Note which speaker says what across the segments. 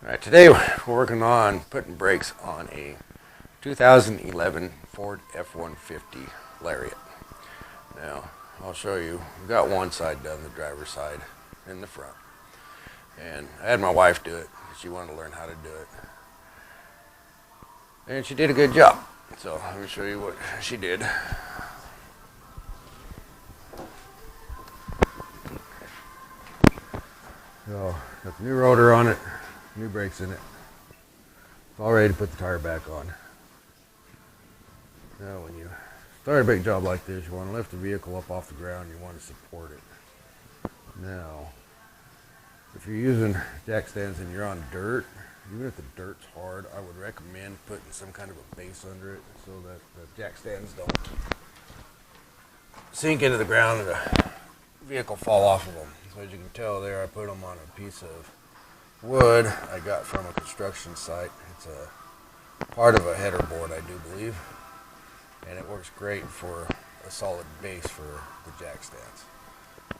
Speaker 1: Alright, today we're working on putting brakes on a 2011 Ford F150 Lariat. Now, I'll show you. We've got one side done, the driver's side in the front. And I had my wife do it. She wanted to learn how to do it. And she did a good job. So, let me show you what she did. So, got the new rotor on it. New brakes in it. It's all ready to put the tire back on. Now when you start a big job like this, you want to lift the vehicle up off the ground, you want to support it. Now, if you're using jack stands and you're on dirt, even if the dirt's hard, I would recommend putting some kind of a base under it so that the jack stands don't sink into the ground and the vehicle fall off of them. So as you can tell there, I put them on a piece of wood I got from a construction site. It's a part of a header board, I do believe, and it works great for a solid base for the jack stands,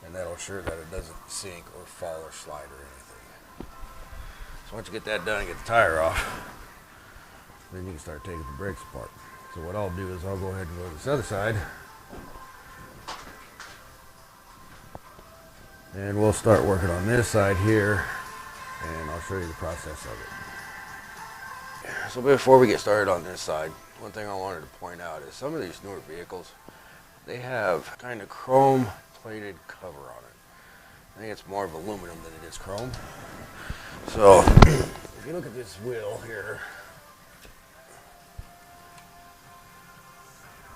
Speaker 1: and that'll ensure that it doesn't sink or fall or slide or anything. So once you get that done and get the tire off, then you can start taking the brakes apart. So what I'll do is I'll go ahead and go to this other side, and we'll start working on this side here, and I'll show you the process of it. So before we get started on this side, one thing I wanted to point out is some of these newer vehicles, they have kind of chrome plated cover on it. I think it's more of aluminum than it is chrome. So if you look at this wheel here,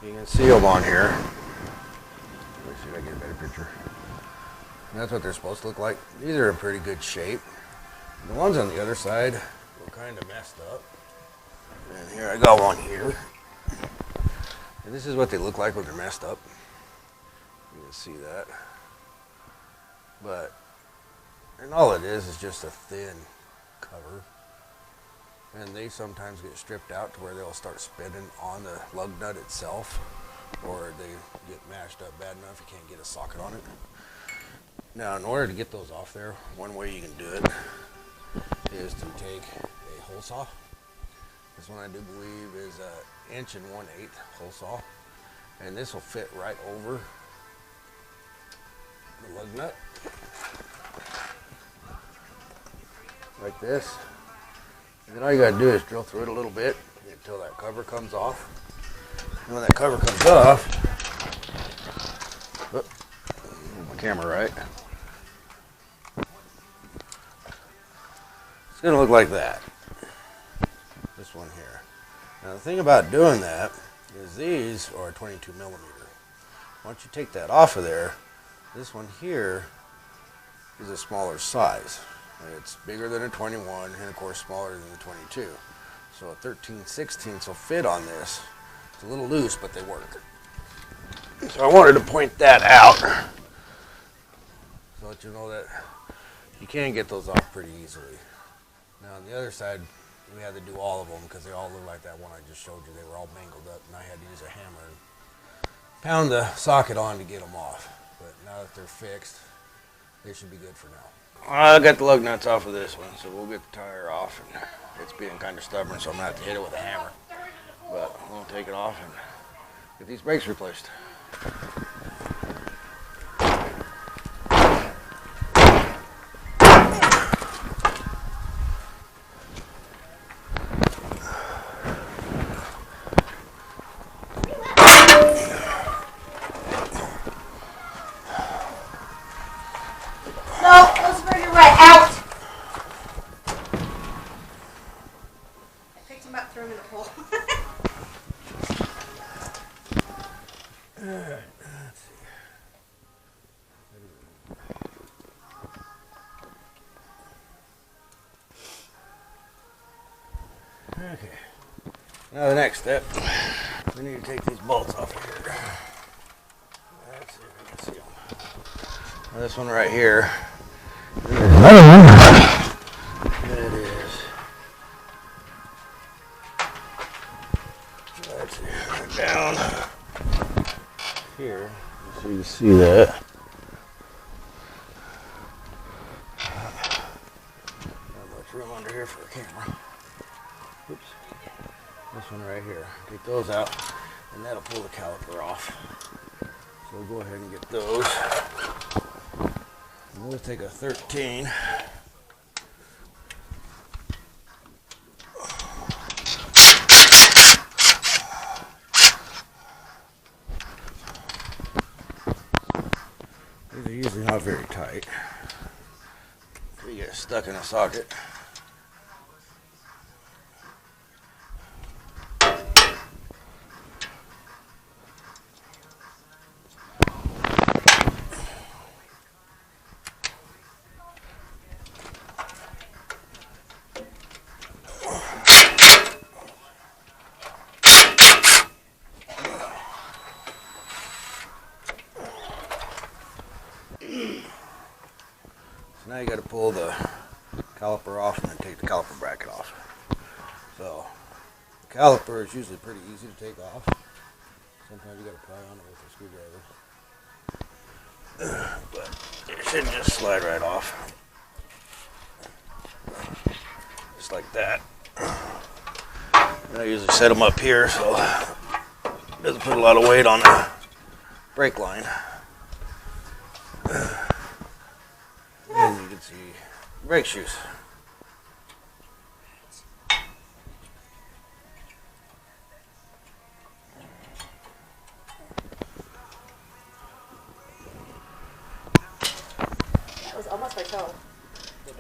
Speaker 1: you can see them on here. Let's see if I get a better picture. And that's what they're supposed to look like. These are in pretty good shape. The ones on the other side were kind of messed up. And here I got one here. And this is what they look like when they're messed up. You can see that. And all it is just a thin cover. And they sometimes get stripped out to where they'll start spinning on the lug nut itself. Or they get mashed up bad enough you can't get a socket on it. Now, in order to get those off there, one way you can do it is to take a hole saw. This one I do believe is an 1 1/8" hole saw, and this will fit right over the lug nut, like this. And then all you got to do is drill through it a little bit until that cover comes off. And when that cover comes off, my camera right. It's going to look like that. This one here. Now the thing about doing that is these are 22 millimeter. Once you take that off of there, this one here is a smaller size. It's bigger than a 21 and of course smaller than the 22. So a 13/16 will fit on this. It's a little loose, but they work. So I wanted to point that out so that you know that you can get those off pretty easily. Now on the other side, we had to do all of them because they all look like that one I just showed you. They were all mangled up, and I had to use a hammer and pound the socket on to get them off. But now that they're fixed, they should be good for now. I got the lug nuts off of this one, so we'll get the tire off. And it's being kind of stubborn, so I'm going to have to hit it with a hammer. But we'll take it off and get these brakes replaced.
Speaker 2: No, let's bring it right out. I picked him up, threw him in the pool.
Speaker 1: Alright, let's see. Okay. Now the next step, we need to take these bolts off here. Let's see if we can see them. Now this one right here. Another one. There it is. Let's see. Down here, so you can see that. Not much much room under here for a camera. Oops. This one right here. Take those out, and that'll pull the caliper off. So we'll go ahead and get those. And we'll take a 13. These are usually not very tight. You get stuck in a socket. So now you got to pull the caliper off and then take the caliper bracket off. So the caliper is usually pretty easy to take off. Sometimes you got to pry on it with a screwdriver. But it should just slide right off. Just like that. And I usually set them up here so it doesn't put a lot of weight on the brake line. And you can see brake shoes.
Speaker 2: That was almost my toe.
Speaker 3: Can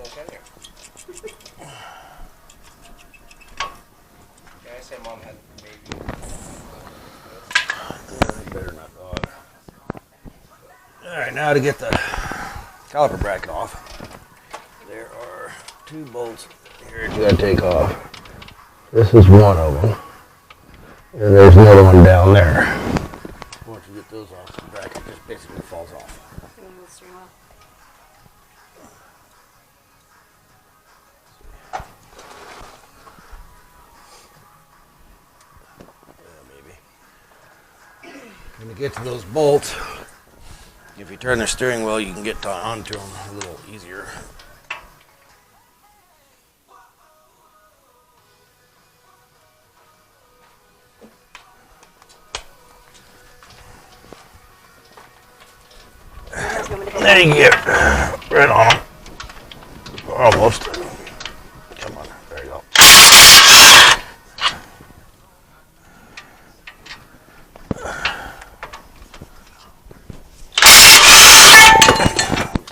Speaker 3: I say Mom had maybe?
Speaker 1: Better not, dog. Alright, now to get the caliper bracket off, there are 2 bolts here you gotta take off. This is one of them, and there's another one down there. Once you get those off, the bracket just basically falls off. Maybe. When you get to those bolts, if you turn the steering wheel, you can get onto them a little easier. And then you get right on them. Almost. Come on, there you go.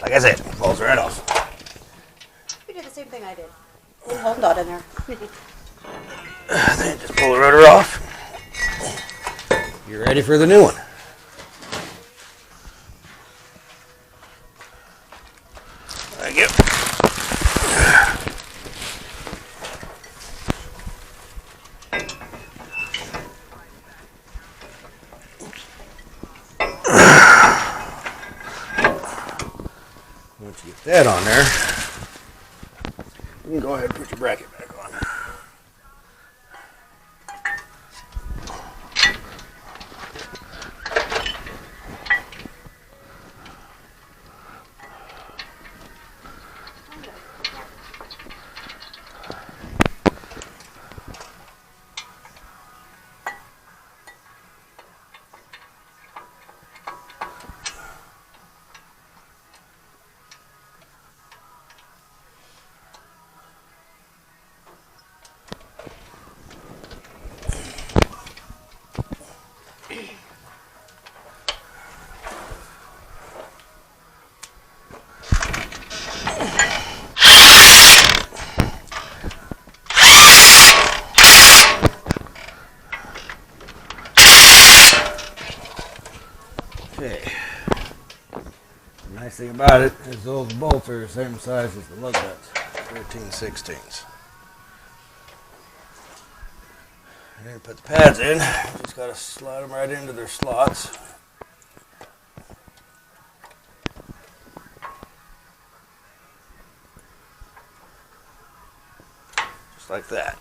Speaker 1: Like I said, it falls right off.
Speaker 2: You did the same thing I did. Little home dot in there.
Speaker 1: Then just pull the rudder off. You're ready for the new one. Thank you. Once you get that on there, you can go ahead and put your bracket back on. Okay. The nice thing about it is those bolts are the same size as the lug nuts, 13/16. And then put the pads in. Just gotta slide them right into their slots. Just like that.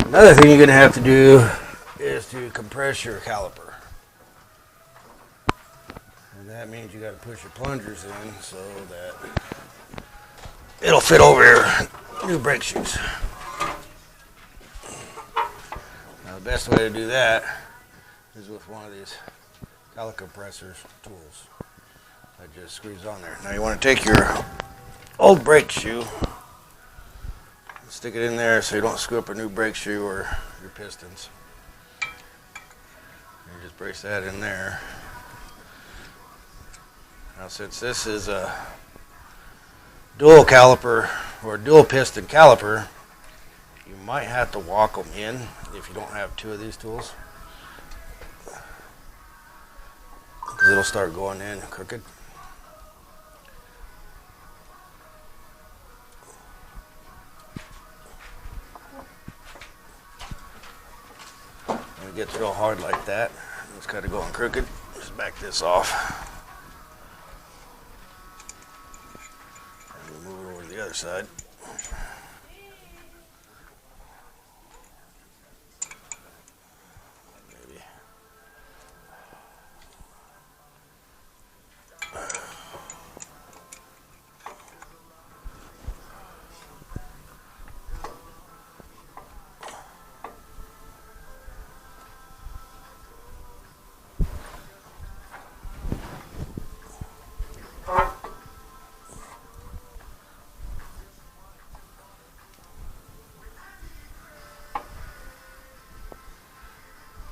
Speaker 1: Another thing you're gonna have to do is to compress your caliper. And that means you got to push your plungers in so that it'll fit over your new brake shoes. Now the best way to do that is with one of these caliper compressors tools. I just squeeze on there. Now you want to take your old brake shoe, stick it in there so you don't screw up a new brake shoe or your pistons. And just brace that in there. Now since this is a dual caliper or dual piston caliper, you might have to walk them in if you don't have two of these tools, because it'll start going in crooked. When it gets real hard like that, it's kind of going crooked, just back this off. And move it over to the other side.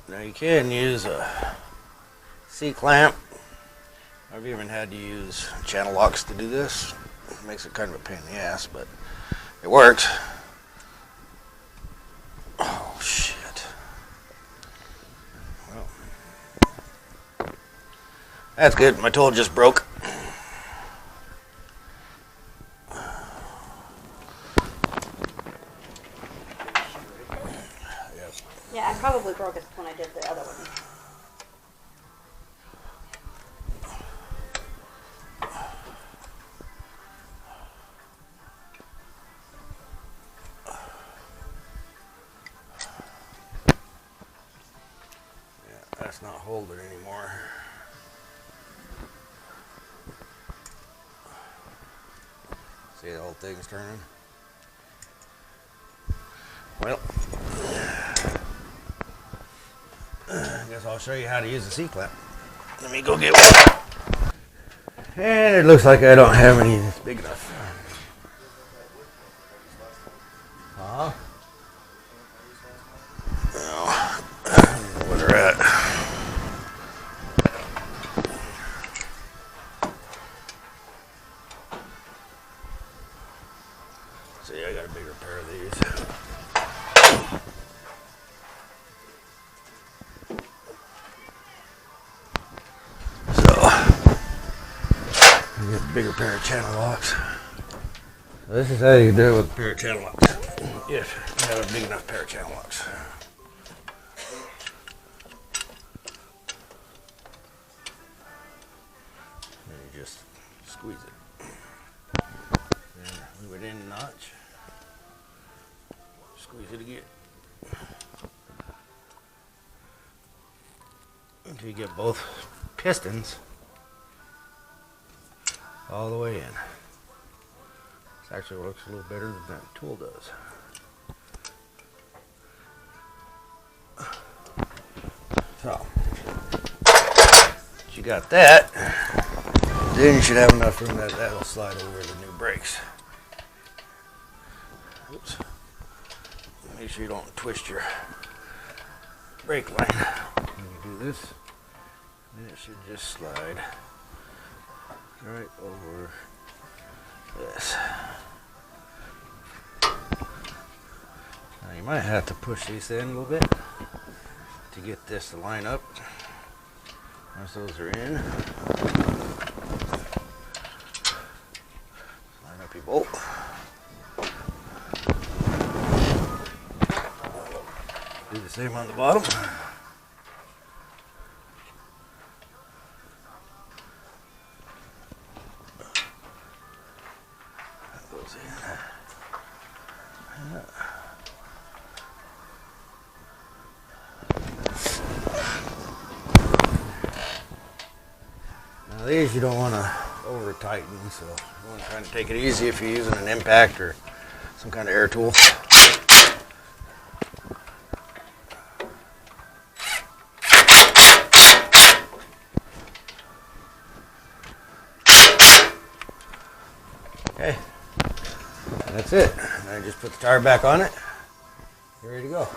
Speaker 1: Now you can use a C-clamp. I've even had to use channel locks to do this. It makes it kind of a pain in the ass, but it works. Oh shit. Well, that's good. My tool just broke.
Speaker 2: Yeah, I probably broke it when I did the other one.
Speaker 1: Yeah, that's not holding anymore. See, the whole thing's turning. Well, I guess I'll show you how to use the C-clamp. Let me go get one. And it looks like I don't have any that's big enough. Huh? Well, where they're at. See, I got a bigger pair of these. Get a bigger pair of channel locks. So this is how you do it with a pair of channel locks. If you have a big enough pair of channel locks. And you just squeeze it. Then move it in a notch. Squeeze it again. Until you get both pistons all the way in. This actually looks a little better than that tool does. So, once you got that, then you should have enough room that that'll slide over the new brakes. Oops. Make sure you don't twist your brake line. When you do this, then it should just slide right over this. Now you might have to push these in a little bit to get this to line up. Once those are in, line up your bolt. Do the same on the bottom. Now these you don't want to over super tightening, so you want to kind of take it easy if you're using an impact or some kind of air tool. Okay, that's it. And I just put the tire back on it. Ready to go.